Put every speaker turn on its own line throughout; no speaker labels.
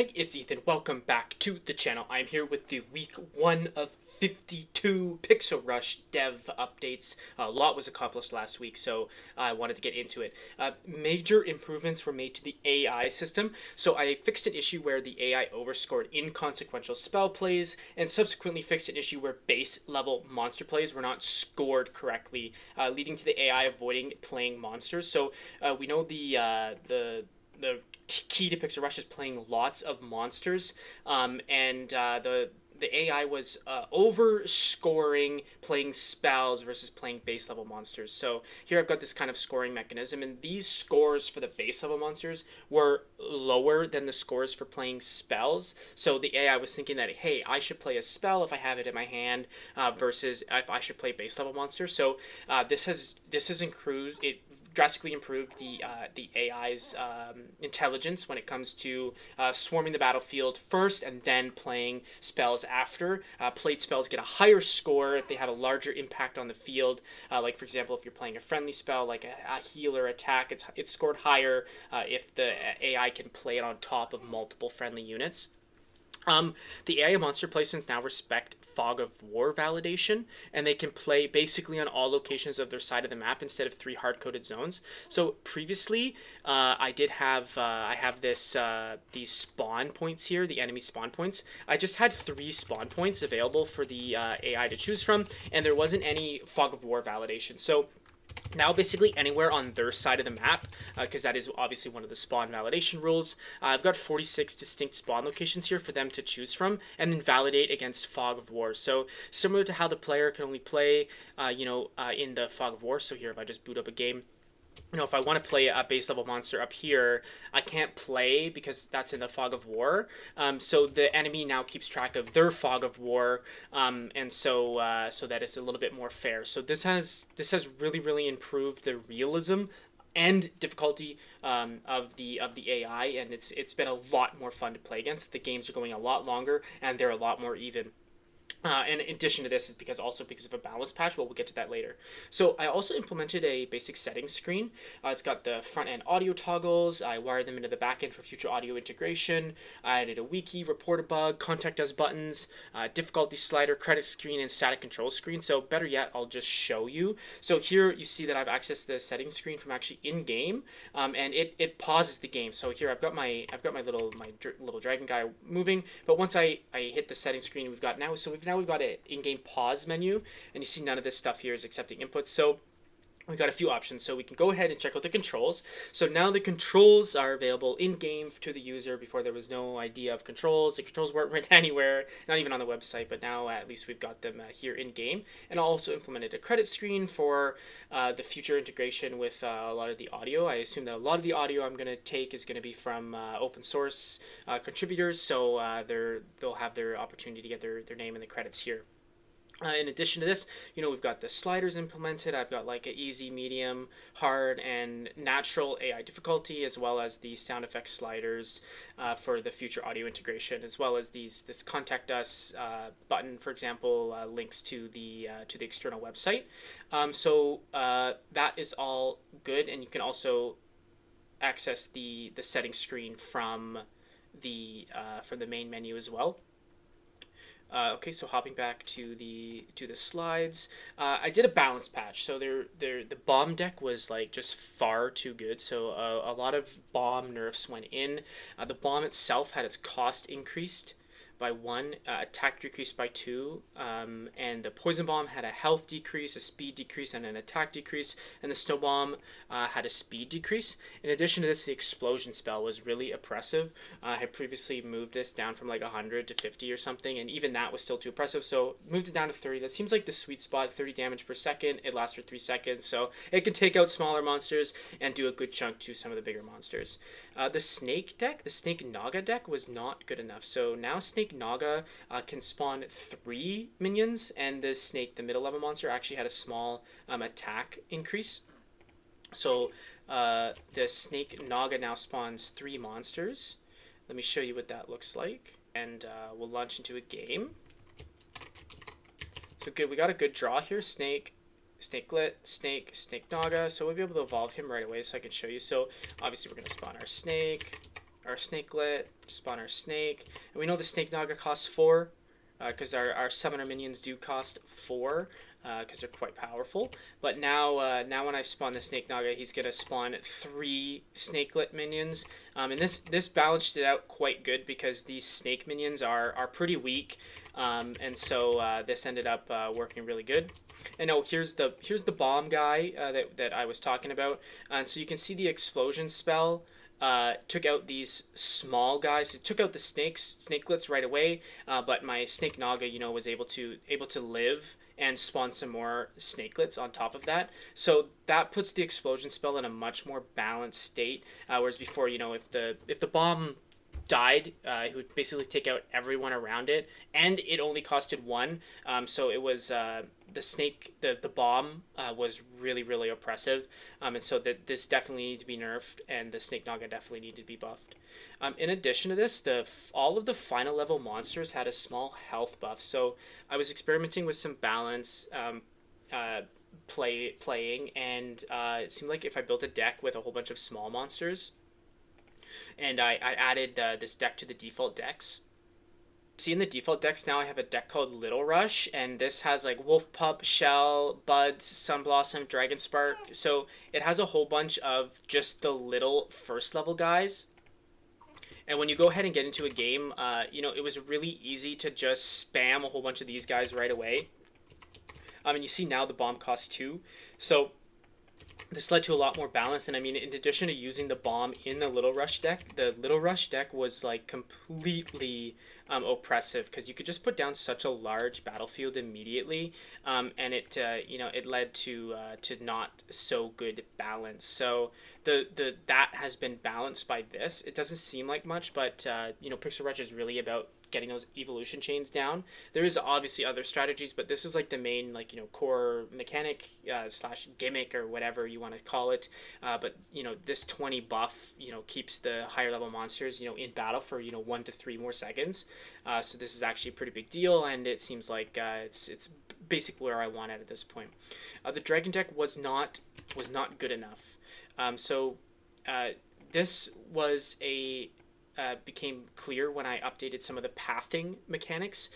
Hey, it's Ethan. Welcome back to the channel. I'm here with the week 1 of 52 Pixel Rush dev updates. A lot was accomplished last week, so I wanted to get into it. Major improvements were made to the AI system. So I fixed an issue where the AI overscored inconsequential spell plays, and subsequently fixed an issue where base level monster plays were not scored correctly, leading to the AI avoiding playing monsters. So we know the key to Pixel Rush is playing lots of monsters, and the AI was over scoring playing spells versus playing base level monsters. So here I've got this kind of scoring mechanism, and these scores for the base level monsters were lower than the scores for playing spells. So the AI was thinking that, hey, I should play a spell if I have it in my hand, versus if I should play base level monsters. So this has improved it drastically improved the AI's intelligence when it comes to swarming the battlefield first and then playing spells after. Played spells get a higher score if they have a larger impact on the field. Like, for example, if you're playing a friendly spell like a healer attack, it's scored higher if the AI can play it on top of multiple friendly units. The AI monster placements now respect Fog of War validation, and they can play basically on all locations of their side of the map instead of 3 hard-coded zones. So previously, I have these spawn points here, the enemy spawn points. I just had 3 spawn points available for the AI to choose from, and there wasn't any Fog of War validation. So now basically anywhere on their side of the map, because that is obviously one of the spawn validation rules. I've got 46 distinct spawn locations here for them to choose from and then validate against Fog of War. So similar to how the player can only play in the Fog of War. So here, if I just boot up a game, if I want to play a base level monster up here, I can't play because that's in the Fog of War. So the enemy now keeps track of their Fog of War, and so that it's a little bit more fair. So this has really improved the realism and difficulty of the AI, and it's been a lot more fun to play against. The games are going a lot longer, and they're a lot more even. And in addition to this is because of a balance patch. Well, we'll get to that later. So I also implemented a basic settings screen. It's got the front end audio toggles. I wired them into the back end for future audio integration. I added a wiki, report a bug, contact us buttons, difficulty slider, credit screen, and static control screen. So better yet, I'll just show you. So here you see that I've accessed the settings screen from actually in game, and it pauses the game. So here I've got my little dragon guy moving, but once I hit the settings screen, we've got an in-game pause menu, and you see none of this stuff here is accepting inputs. So we've got a few options. So we can go ahead and check out the controls. So now the controls are available in-game to the user. Before, there was no idea of controls. The controls weren't written anywhere, not even on the website, but now at least we've got them here in-game. And I also implemented a credit screen for the future integration with a lot of the audio. I assume that a lot of the audio I'm going to take is going to be from open source contributors, so they'll have their opportunity to get their name in the credits here. In addition to this, we've got the sliders implemented. I've got like an easy, medium, hard, and natural AI difficulty, as well as the sound effects sliders for the future audio integration, as well as this contact us button, for example, links to the external website. So that is all good, and you can also access the settings screen from the main menu as well. Okay, so hopping back to the slides, I did a balance patch. So the bomb deck was like just far too good. So a lot of bomb nerfs went in. The bomb itself had its cost increased by 1, attack decreased by 2, and the poison bomb had a health decrease, a speed decrease, and an attack decrease, and the snow bomb had a speed decrease. In addition to this, the explosion spell was really oppressive. I had previously moved this down from like 100 to 50 or something, and even that was still too oppressive, so moved it down to 30. That seems like the sweet spot. 30 damage per second. It lasts for 3 seconds, so it can take out smaller monsters and do a good chunk to some of the bigger monsters. The Snake Naga deck was not good enough, so now Snake Naga can spawn 3 minions, and the middle level monster, actually had a small attack increase. So the Snake Naga now spawns 3 monsters. Let me show you what that looks like, and we'll launch into a game. So good, we got a good draw here. Snake Naga. So we'll be able to evolve him right away, so I can show you. So obviously we're going to spawn our snake. our snakelet, spawn our snake. And we know the snake naga costs 4, because our summoner minions do cost 4, because they're quite powerful. But now, now when I spawn the snake naga, he's gonna spawn 3 snakelet minions, and this balanced it out quite good because these snake minions are pretty weak, and so this ended up working really good. And oh, here's the bomb guy that I was talking about, and so you can see the explosion spell. Took out these small guys. It took out the snakelets right away. But my snake naga, was able to live and spawn some more snakelets on top of that. So that puts the explosion spell in a much more balanced state. Whereas before, if the bomb died, it would basically take out everyone around it, and it only costed 1. So it was the bomb was really oppressive, and so this definitely needed to be nerfed, and the snake naga definitely needed to be buffed. In addition to this, all of the final level monsters had a small health buff, so I was experimenting with some balance playing, and it seemed like if I built a deck with a whole bunch of small monsters, and I added this deck to the default decks. See, in the default decks now I have a deck called Little Rush, and this has like Wolf Pup, Shell, Buds, Sunblossom, Dragon Spark. So it has a whole bunch of just the little first level guys. And when you go ahead and get into a game, it was really easy to just spam a whole bunch of these guys right away. And you see now the bomb costs 2. So this led to a lot more balance, and I mean, in addition to using the bomb in the Little Rush deck was like completely oppressive, because you could just put down such a large battlefield immediately, and it led to not so good balance. So that has been balanced by this. It doesn't seem like much, but Pixel Rush is really about getting those evolution chains down. There is obviously other strategies, but this is like the main core mechanic slash gimmick, or whatever you want to call it. But this 20 buff keeps the higher level monsters in battle for 1 to 3 more seconds. So this is actually a pretty big deal, and it seems like it's basically where I want at this point. The dragon deck was not good enough. This was became clear when I updated some of the pathing mechanics.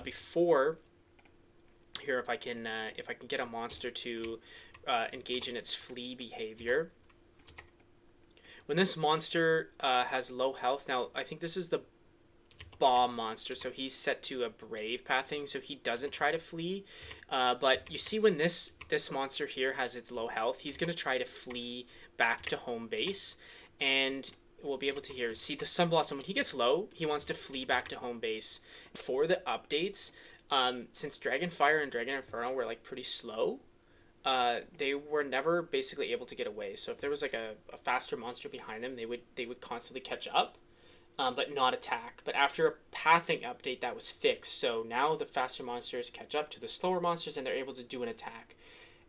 Before here, if I can get a monster to engage in its flee behavior, when this monster has low health, now I think this is the bomb monster, so he's set to a brave pathing, so he doesn't try to flee. But you see, when this monster here has its low health, he's going to try to flee back to home base, and we'll be able to see the Sunblossom. When he gets low, he wants to flee back to home base. For the updates, since Dragonfire and Dragon Inferno were like pretty slow, they were never basically able to get away. So if there was like a faster monster behind them, they would constantly catch up, but not attack. But after a pathing update, that was fixed. So now the faster monsters catch up to the slower monsters, and they're able to do an attack,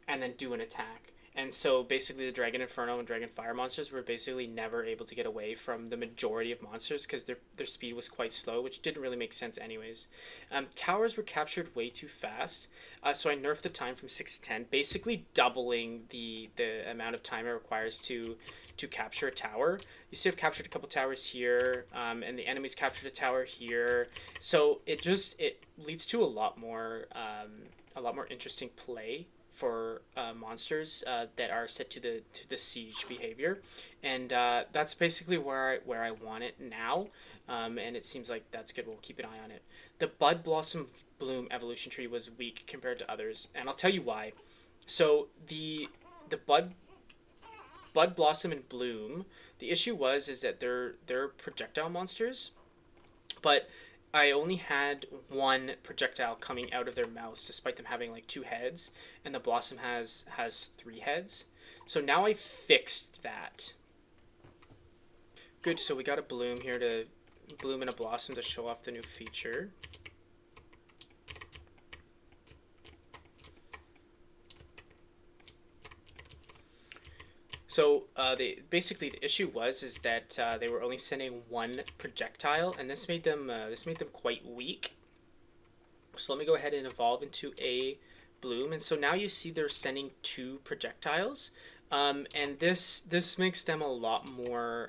and then do an attack. And so basically the Dragon Inferno and Dragon Fire monsters were basically never able to get away from the majority of monsters, because their speed was quite slow, which didn't really make sense anyways. Towers were captured way too fast, so I nerfed the time from 6 to 10, basically doubling the amount of time it requires to capture a tower. You see I've captured a couple towers here, and the enemies captured a tower here. So it leads to a lot more interesting play for monsters that are set to the siege behavior, and that's basically where I want it now, and it seems like that's good. We'll keep an eye on it. The Bud Blossom Bloom evolution tree was weak compared to others, and I'll tell you why. So the Bud Blossom and Bloom, the issue is that they're projectile monsters, but I only had 1 projectile coming out of their mouths, despite them having like 2 heads, and the Blossom has 3 heads. So now I fixed that. Good, so we got a Bloom here, to Bloom and a Blossom to show off the new feature. So basically the issue is that they were only sending 1 projectile, and this made them quite weak. So let me go ahead and evolve into a Bloom, and so now you see they're sending 2 projectiles. And this makes them a lot more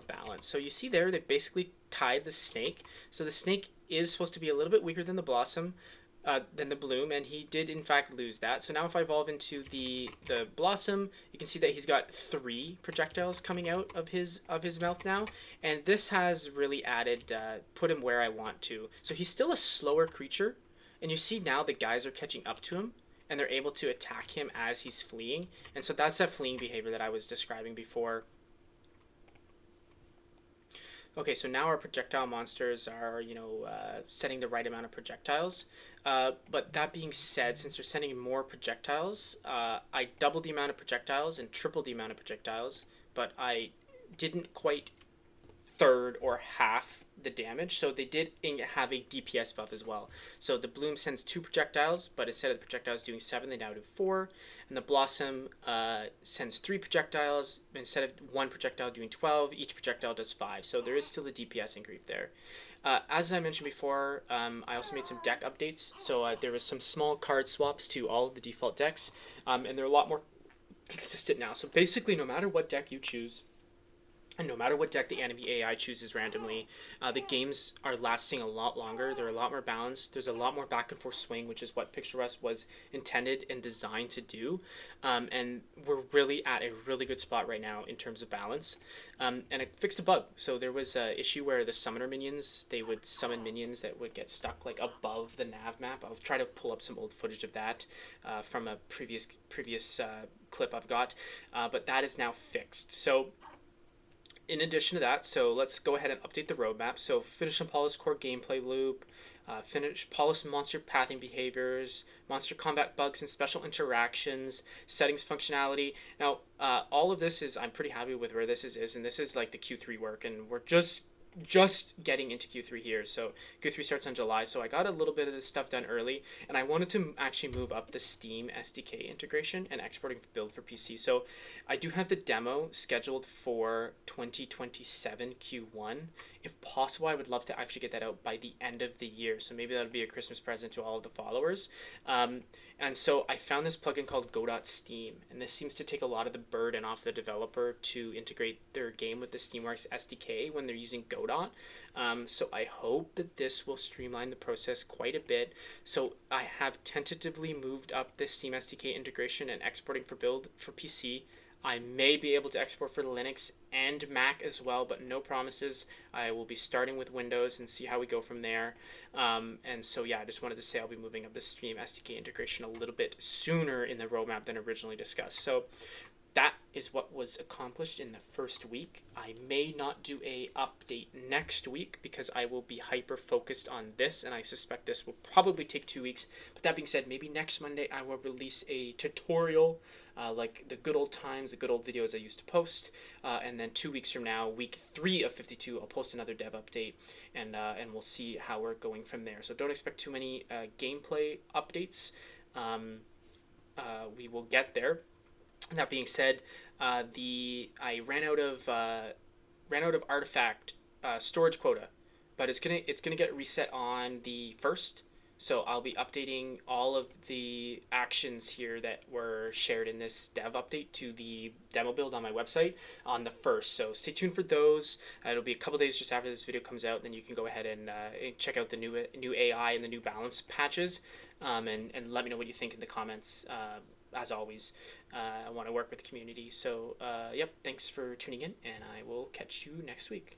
balanced. So you see there, they basically tied the snake. So the snake is supposed to be a little bit weaker than the blossom, than the bloom, and he did in fact lose that. So now if I evolve into the blossom, you can see that he's got 3 projectiles coming out of his mouth now, and this has really added, put him where I want to. So he's still a slower creature, and you see now the guys are catching up to him, and they're able to attack him as he's fleeing, and so that's that fleeing behavior that I was describing before. Okay, so now our projectile monsters are, setting the right amount of projectiles. But that being said, since they're sending more projectiles, I doubled the amount of projectiles and tripled the amount of projectiles, but I didn't quite third or half the damage. So they did have a DPS buff as well. So the bloom sends 2 projectiles, but instead of the projectiles doing 7, they now do 4. And the blossom sends 3 projectiles. Instead of 1 projectile doing 12, each projectile does 5. So there is still a DPS increase there. As I mentioned before, I also made some deck updates. So there was some small card swaps to all of the default decks, and they're a lot more consistent now. So basically, no matter what deck you choose, and no matter what deck the enemy AI chooses randomly, the games are lasting a lot longer. They're a lot more balanced. There's a lot more back and forth swing, which is what Pixel Rust was intended and designed to do. And we're really at a really good spot right now in terms of balance. And it fixed a bug. So there was an issue where the summoner minions, they would summon minions that would get stuck like above the nav map. I'll try to pull up some old footage of that from a previous clip I've got. But that is now fixed. So in addition to that, so let's go ahead and update the roadmap. So finish Apollo's core gameplay loop, finish Apollo's monster pathing behaviors, monster combat bugs and special interactions, settings functionality. Now, all of this is, I'm pretty happy with where this is, and this is like the Q3 work, and we're just getting into Q3 here. So Q3 starts on July, so I got a little bit of this stuff done early, and I wanted to actually move up the Steam SDK integration and exporting build for PC. So I do have the demo scheduled for 2027 Q1. If possible, I would love to actually get that out by the end of the year. So maybe that'll be a Christmas present to all of the followers. And so I found this plugin called Godot Steam, and this seems to take a lot of the burden off the developer to integrate their game with the Steamworks SDK when they're using Godot. So I hope that this will streamline the process quite a bit. So I have tentatively moved up the Steam SDK integration and exporting for build for PC. I may be able to export for Linux and Mac as well, but no promises. I will be starting with Windows and see how we go from there. And so, yeah, I just wanted to say I'll be moving up the Steam SDK integration a little bit sooner in the roadmap than originally discussed. So that is what was accomplished in the first week. I may not do a update next week because I will be hyper focused on this, and I suspect this will probably take 2 weeks. But that being said, maybe next Monday I will release a tutorial like the good old times, the good old videos I used to post. And then 2 weeks from now, week 3 of 52, I'll post another dev update, and we'll see how we're going from there. So don't expect too many gameplay updates. We will get there. That being said, I ran out of artifact storage quota, but it's gonna get reset on the 1st. So I'll be updating all of the actions here that were shared in this dev update to the demo build on my website on the 1st. So stay tuned for those. It'll be a couple days just after this video comes out. Then you can go ahead and check out the new AI and the new balance patches, and let me know what you think in the comments. As always, I want to work with the community. So, yep, thanks for tuning in, and I will catch you next week.